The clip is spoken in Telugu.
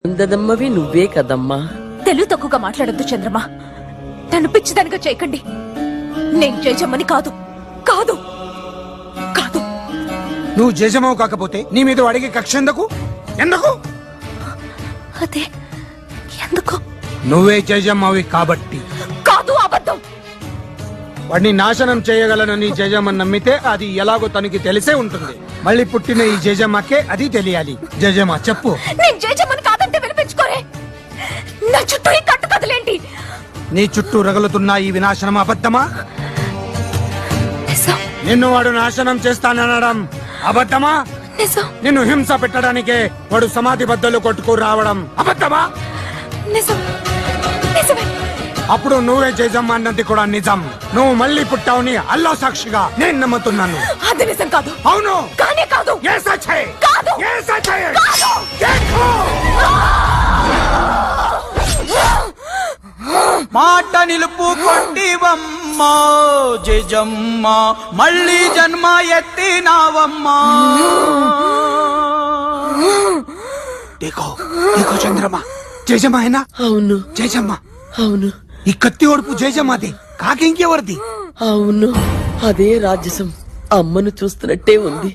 అందదమ్మవి నువ్వే కదమ్మా. తెలుగు తక్కువగా మాట్లాడొద్దు చంద్రమా. నన్ను పిచ్చిదానిగా చేయకండి. నేను జయజమ్మని కాదు కాదు కాదు. నువ్వు జయజమ్మవు కాకపోతే నీ మీద అడిగే కక్ష ఎందుకు? ఎందుకు? అదే ఎందుకు? నువ్వే జయజమ్మవి కాబట్టి. కాదు, అబద్ధం. వాడిని నాశనం చేయగలనని జయజమ్మని నమ్మితే అది ఎలాగో తనకి తెలిసే ఉంటుంది. మళ్ళీ పుట్టిన ఈ జయజమ్మకే అది తెలియాలి. జయజమ్మ చెప్పు. నేను జయజమ్మని కాదంటే వినిపించుకోరే. నా చుట్టూ ఈ కట్టు కదలేంటి? నీ చుట్టూ రగులుతున్న ఈ వినాశనం అబద్ధమా? నిజం. నిన్ను వాడు నాశనం చేస్తాననడం అబద్ధమా? నిజం. నిన్ను హింస పెట్టడానికే వాడు సమాధి బద్దలు కొట్టుకు రావడం అబద్ధమా? నిజం. నిజమే. అప్పుడు నువ్వే జయజమ్మ అన్నది కూడా నిజం. నువ్వు మళ్ళీ పుట్టావుని అల్లా సాక్షిగా నేను నమ్ముతున్నాను. అది నిజం కాదు. అవును. కానే కాదు. ఏ సచ్చే? కాదు. ఏ సచ్చే? కాదు. देखो మాట నిలుపుకొంటివమ్మా జయజమ్మ, మళ్ళీ జన్మ ఎత్తినావమ్మా. देखो देखो చంద్రమా, జయజమ్మ అయినా? అవును జయజమ్మ. అవును ఈ కత్తి ఓడుపు జయజమ్మది కాకింకెవరిది? అవును, అదే రాజసం. అమ్మను చూస్తున్నట్టే ఉంది.